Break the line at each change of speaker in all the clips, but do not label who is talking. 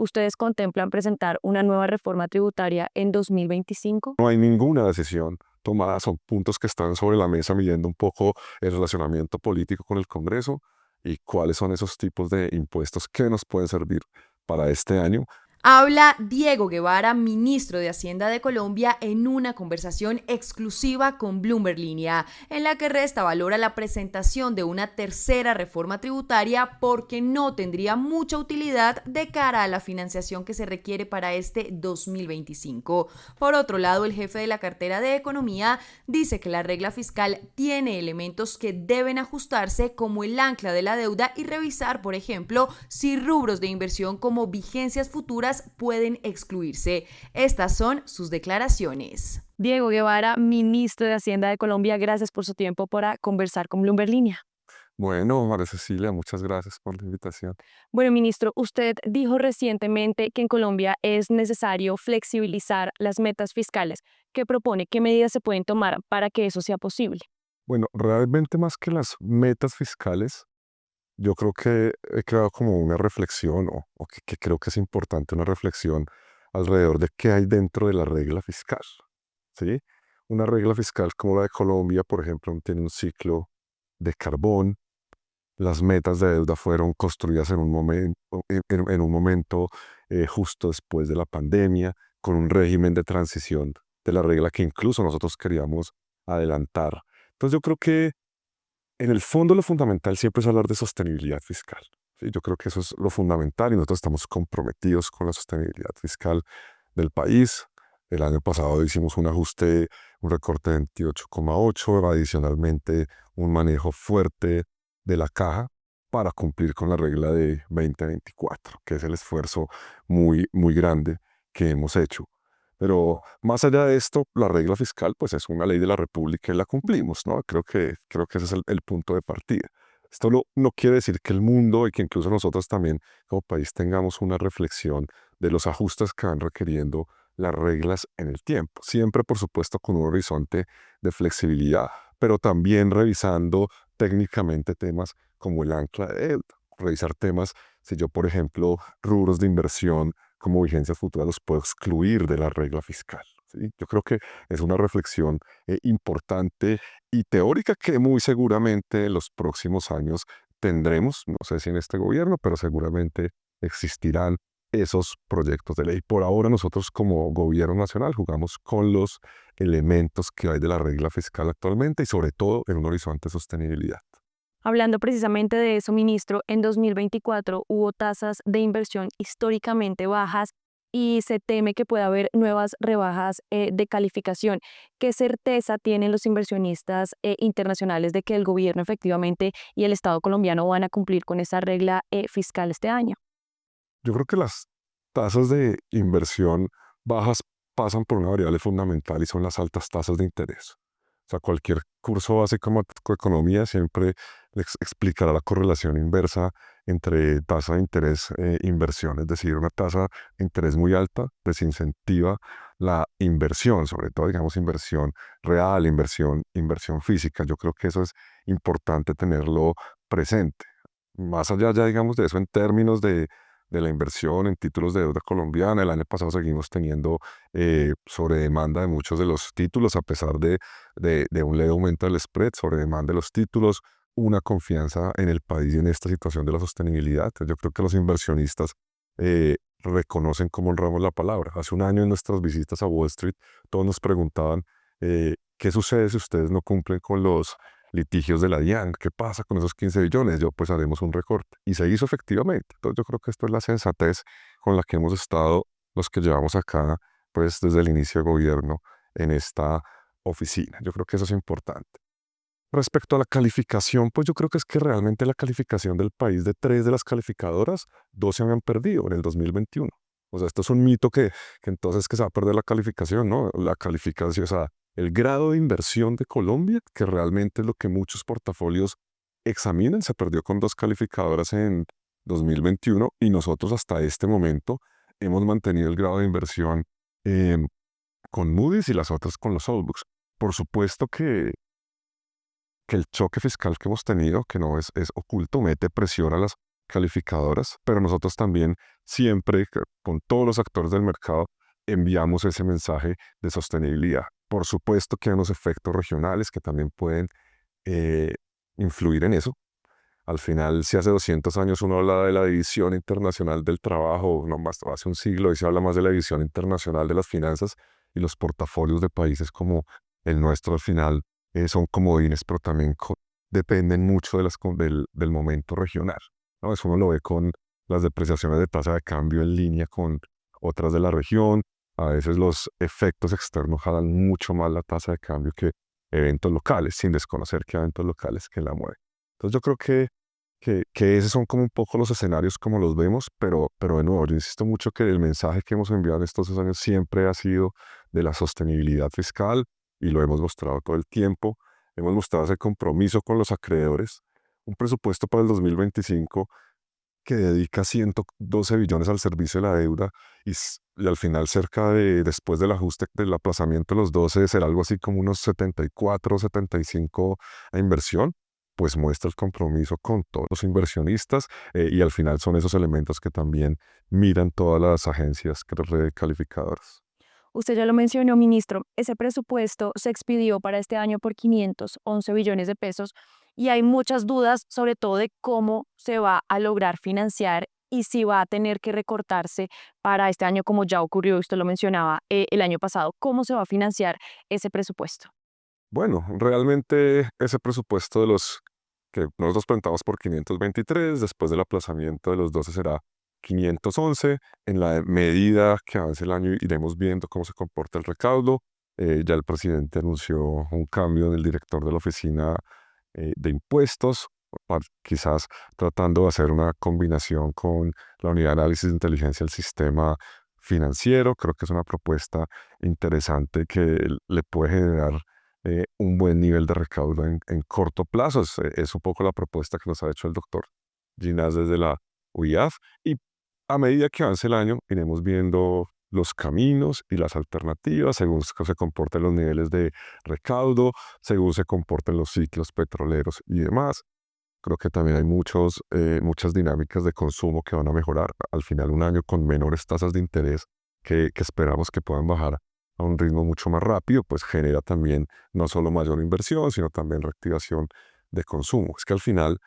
¿Ustedes contemplan presentar una nueva reforma tributaria en 2025?
No hay ninguna decisión tomada, son puntos que están sobre la mesa midiendo un poco el relacionamiento político con el Congreso y cuáles son esos tipos de impuestos que nos pueden servir para este año.
Habla Diego Guevara, ministro de Hacienda de Colombia, en una conversación exclusiva con Bloomberg Línea, en la que resta valor a la presentación de una tercera reforma tributaria porque no tendría mucha utilidad de cara a la financiación que se requiere para este 2025. Por otro lado, el jefe de la cartera de Economía dice que la regla fiscal tiene elementos que deben ajustarse, como el ancla de la deuda, y revisar, por ejemplo, si rubros de inversión como vigencias futuras pueden excluirse. Estas son sus declaraciones.
Diego Guevara, ministro de Hacienda de Colombia, gracias por su tiempo para conversar con Bloomberg Línea.
Bueno, María Cecilia, muchas gracias por la invitación.
Bueno, ministro, usted dijo recientemente que en Colombia es necesario flexibilizar las metas fiscales. ¿Qué propone? ¿Qué medidas se pueden tomar para que eso sea posible?
Bueno, realmente más que las metas fiscales, yo creo que he creado como una reflexión o que creo que es importante una reflexión alrededor de qué hay dentro de la regla fiscal, ¿sí? Una regla fiscal como la de Colombia, por ejemplo, tiene un ciclo de carbón. Las metas de deuda fueron construidas en un momento, en un momento justo después de la pandemia, con un régimen de transición de la regla que incluso nosotros queríamos adelantar. Entonces yo creo que en el fondo lo fundamental siempre es hablar de sostenibilidad fiscal. ¿Sí? Yo creo que eso es lo fundamental y nosotros estamos comprometidos con la sostenibilidad fiscal del país. El año pasado hicimos un ajuste, un recorte de 28,8, adicionalmente un manejo fuerte de la caja para cumplir con la regla de 2024, que es el esfuerzo muy, muy grande que hemos hecho. Pero más allá de esto, la regla fiscal pues es una ley de la República y la cumplimos, ¿no? Creo que ese es el punto de partida. Esto no quiere decir que el mundo y que incluso nosotros también como país tengamos una reflexión de los ajustes que van requiriendo las reglas en el tiempo. Siempre, por supuesto, con un horizonte de flexibilidad, pero también revisando técnicamente temas como el ancla de deuda. Revisar temas, si yo, por ejemplo, rubros de inversión como vigencias futuras los puedo excluir de la regla fiscal. ¿Sí? Yo creo que es una reflexión importante y teórica que muy seguramente en los próximos años tendremos, no sé si en este gobierno, pero seguramente existirán esos proyectos de ley. Por ahora nosotros como gobierno nacional jugamos con los elementos que hay de la regla fiscal actualmente y sobre todo en un horizonte de sostenibilidad.
Hablando precisamente de eso, ministro, en 2024 hubo tasas de inversión históricamente bajas y se teme que pueda haber nuevas rebajas de calificación. ¿Qué certeza tienen los inversionistas internacionales de que el gobierno efectivamente y el Estado colombiano van a cumplir con esa regla fiscal este año?
Yo creo que las tasas de inversión bajas pasan por una variable fundamental y son las altas tasas de interés. O sea, cualquier curso básico de macroeconomía siempre les explicará la correlación inversa entre tasa de interés e inversión. Es decir, una tasa de interés muy alta desincentiva la inversión, sobre todo, digamos, inversión real, inversión física. Yo creo que eso es importante tenerlo presente. Más allá ya, digamos, de eso en términos de la inversión en títulos de deuda colombiana. El año pasado seguimos teniendo sobredemanda de muchos de los títulos, a pesar de un leve aumento del spread, sobredemanda de los títulos, una confianza en el país y en esta situación de la sostenibilidad. Yo creo que los inversionistas reconocen cómo honramos la palabra. Hace un año en nuestras visitas a Wall Street, todos nos preguntaban qué sucede si ustedes no cumplen con los litigios de la DIAN, ¿qué pasa con esos 15 billones? Yo pues haremos un recorte. Y se hizo efectivamente. Entonces yo creo que esto es la sensatez con la que hemos estado los que llevamos acá, pues desde el inicio de gobierno en esta oficina. Yo creo que eso es importante. Respecto a la calificación, pues yo creo que es que realmente la calificación del país de 3 de las calificadoras, 2 se habían perdido en el 2021. O sea, esto es un mito que entonces que se va a perder la calificación, ¿no? La calificación, o sea, el grado de inversión de Colombia, que realmente es lo que muchos portafolios examinan, se perdió con 2 calificadoras en 2021 y nosotros hasta este momento hemos mantenido el grado de inversión eh, con Moody's y las otras con los Outlooks. Por supuesto que el choque fiscal que hemos tenido, que no es oculto, mete presión a las calificadoras, pero nosotros también siempre, con todos los actores del mercado, enviamos ese mensaje de sostenibilidad. Por supuesto que hay unos efectos regionales que también pueden eh, influir en eso. Al final, si hace 200 años uno habla de la división internacional del trabajo, no más, hace un siglo, y se habla más de la división internacional de las finanzas, y los portafolios de países como el nuestro al final son comodines, pero también dependen mucho del momento regional, ¿no? Eso uno lo ve con las depreciaciones de tasa de cambio en línea con otras de la región. A veces los efectos externos jalan mucho más la tasa de cambio que eventos locales, sin desconocer que hay eventos locales que la mueven. Entonces yo creo que esos son como un poco los escenarios como los vemos, pero de nuevo, yo insisto mucho que el mensaje que hemos enviado en estos 2 años siempre ha sido de la sostenibilidad fiscal y lo hemos mostrado todo el tiempo. Hemos mostrado ese compromiso con los acreedores, un presupuesto para el 2025 que dedica 112 billones al servicio de la deuda y al final después del ajuste del aplazamiento de los 12, será algo así como unos 74 o 75 a inversión, pues muestra el compromiso con todos los inversionistas y al final son esos elementos que también miran todas las agencias calificadoras.
Usted ya lo mencionó, ministro, ese presupuesto se expidió para este año por 511 billones de pesos y hay muchas dudas, sobre todo de cómo se va a lograr financiar y si va a tener que recortarse para este año, como ya ocurrió, usted lo mencionaba, el año pasado. ¿Cómo se va a financiar ese presupuesto?
Bueno, realmente ese presupuesto de los que nosotros presentamos por 523, después del aplazamiento de los 12 será 511. En la medida que avance el año iremos viendo cómo se comporta el recaudo. Ya el presidente anunció un cambio en el director de la oficina de impuestos, quizás tratando de hacer una combinación con la unidad de análisis de inteligencia del sistema financiero. Creo que es una propuesta interesante que le puede generar un buen nivel de recaudo en corto plazo. Es un poco la propuesta que nos ha hecho el doctor Ginás desde la UIAF. Y a medida que avance el año, iremos viendo los caminos y las alternativas según se comporten los niveles de recaudo, según se comporten los ciclos petroleros y demás. Creo que también hay muchas dinámicas de consumo que van a mejorar. Al final, un año con menores tasas de interés que esperamos que puedan bajar a un ritmo mucho más rápido, pues genera también no solo mayor inversión, sino también reactivación de consumo. Es que al final,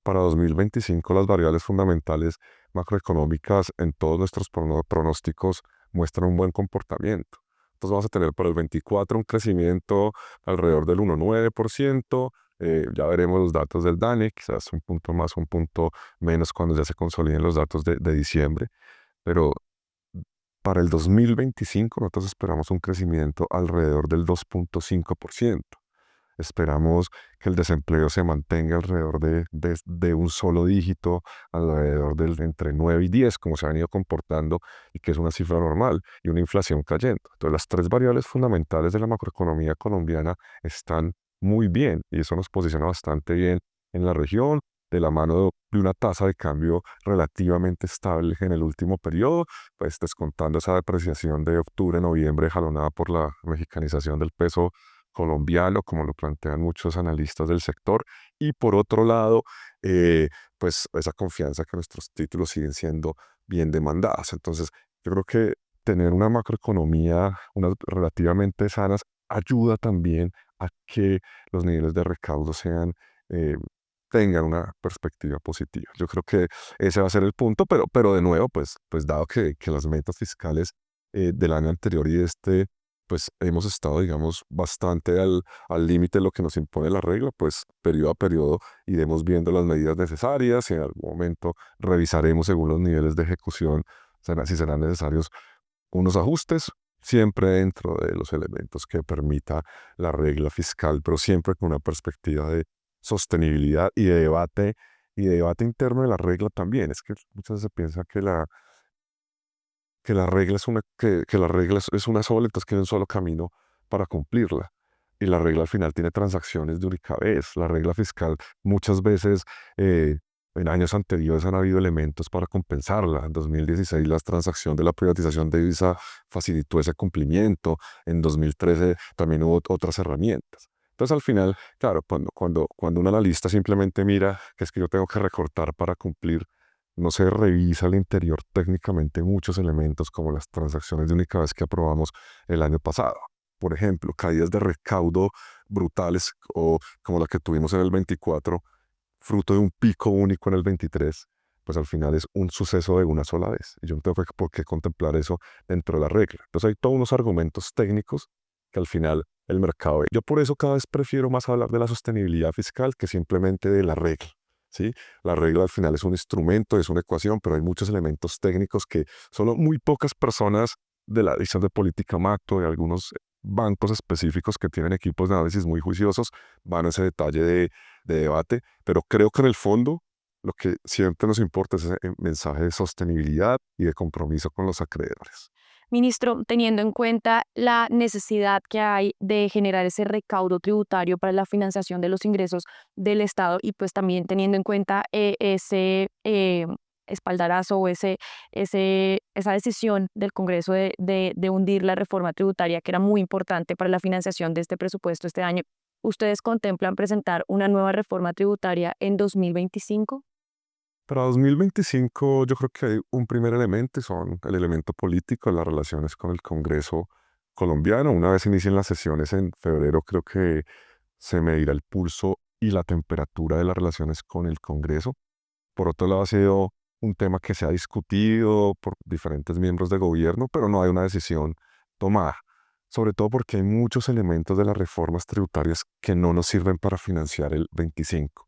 para 2025, las variables fundamentales macroeconómicas en todos nuestros pronósticos muestran un buen comportamiento. Entonces vamos a tener para el 24 un crecimiento alrededor del 1,9%. Ya veremos los datos del DANE, quizás un punto más, un punto menos cuando ya se consoliden los datos de diciembre. Pero para el 2025 nosotros esperamos un crecimiento alrededor del 2,5%. Esperamos que el desempleo se mantenga alrededor de un solo dígito, alrededor del entre 9 y 10, como se han ido comportando, y que es una cifra normal, y una inflación cayendo. Entonces, las tres variables fundamentales de la macroeconomía colombiana están muy bien, y eso nos posiciona bastante bien en la región, de la mano de una tasa de cambio relativamente estable en el último periodo, pues descontando esa depreciación de octubre, noviembre, jalonada por la mexicanización del peso colombiano, como lo plantean muchos analistas del sector, y por otro lado, pues esa confianza que nuestros títulos siguen siendo bien demandadas. Entonces, yo creo que tener una macroeconomía unas relativamente sanas ayuda también a que los niveles de recaudo eh, tengan una perspectiva positiva. Yo creo que ese va a ser el punto, pero de nuevo, pues dado que las metas fiscales del año anterior y pues hemos estado, digamos, bastante al límite de lo que nos impone la regla, pues periodo a periodo iremos viendo las medidas necesarias y en algún momento revisaremos según los niveles de ejecución si serán necesarios unos ajustes, siempre dentro de los elementos que permita la regla fiscal, pero siempre con una perspectiva de sostenibilidad y de debate interno de la regla también. Es que muchas veces se piensa que la regla es una sola, entonces que hay un solo camino para cumplirla. Y la regla al final tiene transacciones de única vez. La regla fiscal muchas veces en años anteriores han habido elementos para compensarla. En 2016 la transacción de la privatización de Visa facilitó ese cumplimiento. En 2013 también hubo otras herramientas. Entonces al final, claro, cuando un analista simplemente mira que es que yo tengo que recortar para cumplir, no se revisa al interior técnicamente muchos elementos como las transacciones de única vez que aprobamos el año pasado. Por ejemplo, caídas de recaudo brutales o como la que tuvimos en el 24, fruto de un pico único en el 23, pues al final es un suceso de una sola vez. Y yo no tengo por qué contemplar eso dentro de la regla. Entonces hay todos unos argumentos técnicos que al final el mercado ve. Yo por eso cada vez prefiero más hablar de la sostenibilidad fiscal que simplemente de la regla. ¿Sí? La regla al final es un instrumento, es una ecuación, pero hay muchos elementos técnicos que solo muy pocas personas de la edición de política macro, de algunos bancos específicos que tienen equipos de análisis muy juiciosos, van a ese detalle de debate, pero creo que en el fondo lo que siempre nos importa es ese mensaje de sostenibilidad y de compromiso con los acreedores.
Ministro, teniendo en cuenta la necesidad que hay de generar ese recaudo tributario para la financiación de los ingresos del Estado y pues también teniendo en cuenta ese espaldarazo o esa decisión del Congreso de hundir la reforma tributaria que era muy importante para la financiación de este presupuesto este año, ¿ustedes contemplan presentar una nueva reforma tributaria en 2025?
Para 2025 yo creo que hay un primer elemento y son el elemento político, las relaciones con el Congreso colombiano. Una vez inicien las sesiones en febrero, creo que se medirá el pulso y la temperatura de las relaciones con el Congreso. Por otro lado, ha sido un tema que se ha discutido por diferentes miembros de gobierno, pero no hay una decisión tomada. Sobre todo porque hay muchos elementos de las reformas tributarias que no nos sirven para financiar el 25.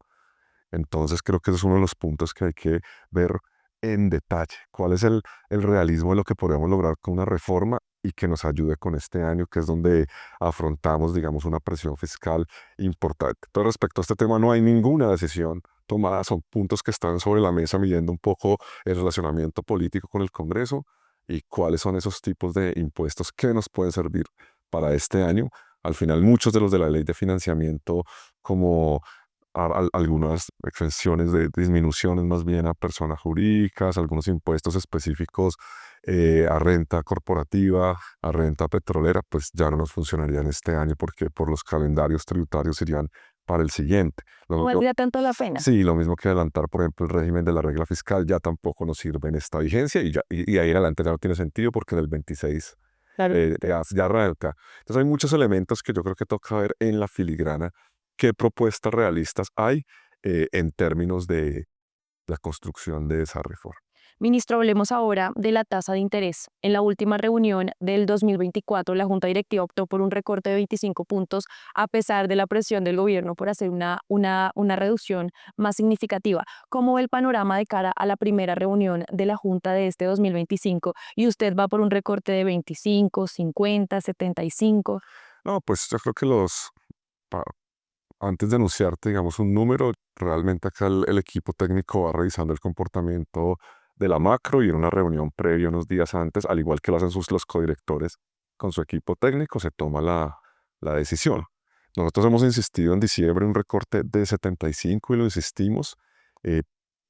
Entonces creo que ese es uno de los puntos que hay que ver en detalle. ¿Cuál es el realismo de lo que podemos lograr con una reforma y que nos ayude con este año, que es donde afrontamos, digamos, una presión fiscal importante? Entonces, respecto a este tema, no hay ninguna decisión tomada. Son puntos que están sobre la mesa midiendo un poco el relacionamiento político con el Congreso y cuáles son esos tipos de impuestos que nos pueden servir para este año. Al final, muchos de los de la ley de financiamiento, como algunas exenciones de disminuciones más bien a personas jurídicas, algunos impuestos específicos a renta corporativa, a renta petrolera, pues ya no nos funcionarían este año porque por los calendarios tributarios irían para el siguiente.
¿No
Lo mismo,
valdría tanto la pena?
sí, lo mismo que adelantar, por ejemplo, el régimen de la regla fiscal ya tampoco nos sirve en esta vigencia y ahí en adelante ya no tiene sentido porque en el 26
Claro.
ya arranca. Entonces hay muchos elementos que yo creo que toca ver en la filigrana qué propuestas realistas hay en términos de la construcción de esa reforma.
Ministro, hablemos ahora de la tasa de interés. En la última reunión del 2024, la Junta Directiva optó por un recorte de 25 puntos a pesar de la presión del gobierno por hacer una reducción más significativa. ¿Cómo ve el panorama de cara a la primera reunión de la Junta de este 2025? ¿Y usted va por un recorte de 25, 50, 75?
No, pues yo creo que pa- antes de anunciarte, digamos, un número, realmente acá el equipo técnico va revisando el comportamiento de la macro y en una reunión previa, unos días antes, al igual que lo hacen los codirectores con su equipo técnico, se toma la decisión. Nosotros hemos insistido en diciembre en un recorte de 75 y lo insistimos, eh,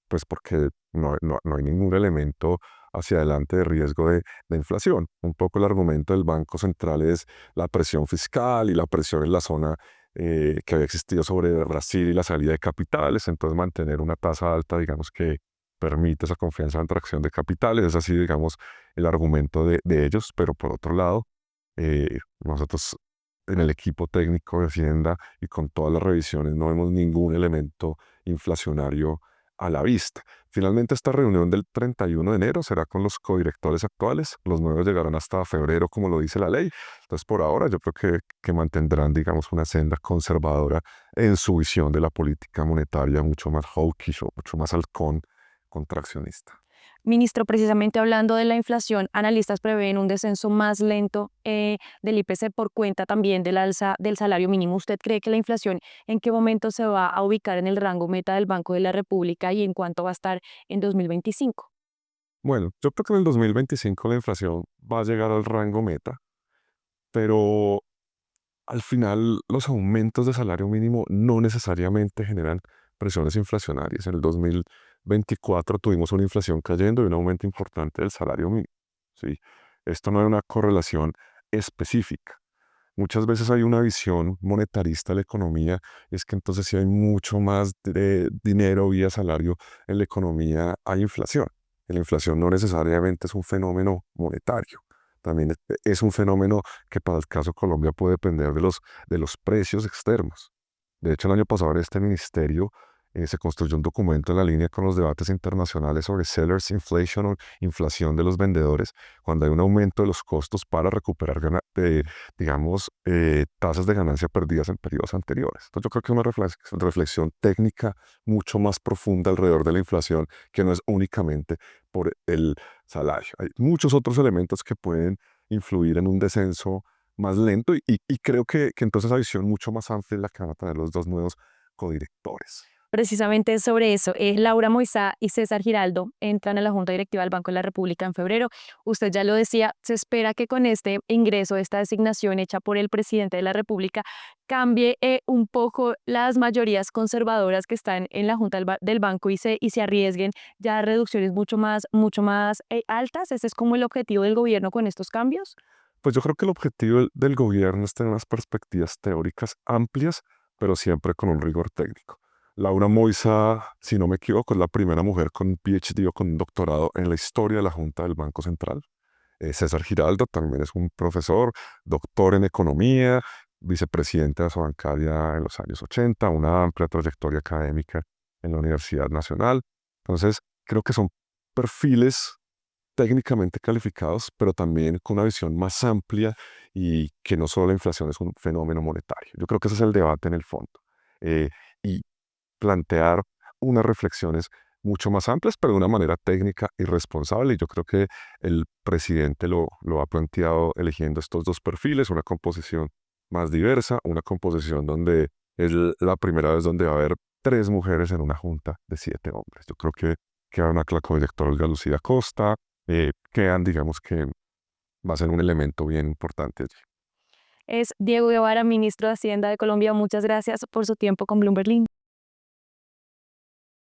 pues porque no hay ningún elemento hacia adelante de riesgo de inflación. Un poco el argumento del Banco Central es la presión fiscal y la presión en la zona que había existido sobre Brasil y la salida de capitales, entonces mantener una tasa alta, digamos, que permite esa confianza en atracción de capitales, es así, digamos, el argumento de ellos, pero por otro lado, nosotros en el equipo técnico de Hacienda y con todas las revisiones no vemos ningún elemento inflacionario a la vista. Finalmente, esta reunión del 31 de enero será con los codirectores actuales. Los nuevos llegarán hasta febrero, como lo dice la ley. Entonces, por ahora, yo creo que mantendrán, digamos, una senda conservadora en su visión de la política monetaria, mucho más hawkish o mucho más halcón contraccionista.
Ministro, precisamente hablando de la inflación, analistas prevén un descenso más lento del IPC por cuenta también del alza del salario mínimo. ¿Usted cree que la inflación en qué momento se va a ubicar en el rango meta del Banco de la República y en cuánto va a estar en 2025?
Bueno, yo creo que en el 2025 la inflación va a llegar al rango meta, pero al final los aumentos de salario mínimo no necesariamente generan presiones inflacionarias. En el 2024 tuvimos una inflación cayendo y un aumento importante del salario mínimo. ¿Sí? Esto no hay una correlación específica. Muchas veces hay una visión monetarista de la economía, es que entonces si hay mucho más de dinero vía salario en la economía, hay inflación. Y la inflación no necesariamente es un fenómeno monetario, también es un fenómeno que para el caso de Colombia puede depender de los precios externos. De hecho, el año pasado en este ministerio se construyó un documento en la línea con los debates internacionales sobre sellers inflation o inflación de los vendedores, cuando hay un aumento de los costos para recuperar, digamos, tasas de ganancia perdidas en periodos anteriores. Entonces yo creo que es una reflexión técnica mucho más profunda alrededor de la inflación, que no es únicamente por el salario. Hay muchos otros elementos que pueden influir en un descenso más lento y creo que entonces esa visión mucho más amplia es la que van a tener los dos nuevos codirectores.
Precisamente sobre eso, Laura Moisá y César Giraldo entran a la Junta Directiva del Banco de la República en febrero. Usted ya lo decía, se espera que con este ingreso, esta designación hecha por el presidente de la República, cambie un poco las mayorías conservadoras que están en la Junta del Banco y se arriesguen ya a reducciones mucho más altas. ¿Ese es como el objetivo del gobierno con estos cambios?
Pues yo creo que el objetivo del gobierno es tener unas perspectivas teóricas amplias, pero siempre con un rigor técnico. Laura Moisa, si no me equivoco, es la primera mujer con un PhD o con un doctorado en la historia de la Junta del Banco Central. César Giraldo también es un profesor, doctor en economía, vicepresidente de la bancaria en los años 80, una amplia trayectoria académica en la Universidad Nacional. Entonces, creo que son perfiles técnicamente calificados, pero también con una visión más amplia y que no solo la inflación es un fenómeno monetario. Yo creo que ese es el debate en el fondo. Y plantear unas reflexiones mucho más amplias, pero de una manera técnica y responsable. Y yo creo que el presidente lo ha planteado eligiendo estos dos perfiles, una composición más diversa, una composición donde es la primera vez donde va a haber 3 mujeres en una junta de 7 hombres. Yo creo que queda una la codirectora Olga Lucía Costa, quedan, digamos que va a ser un elemento bien importante allí.
Es Diego Guevara, ministro de Hacienda de Colombia. Muchas gracias por su tiempo con Bloomberg.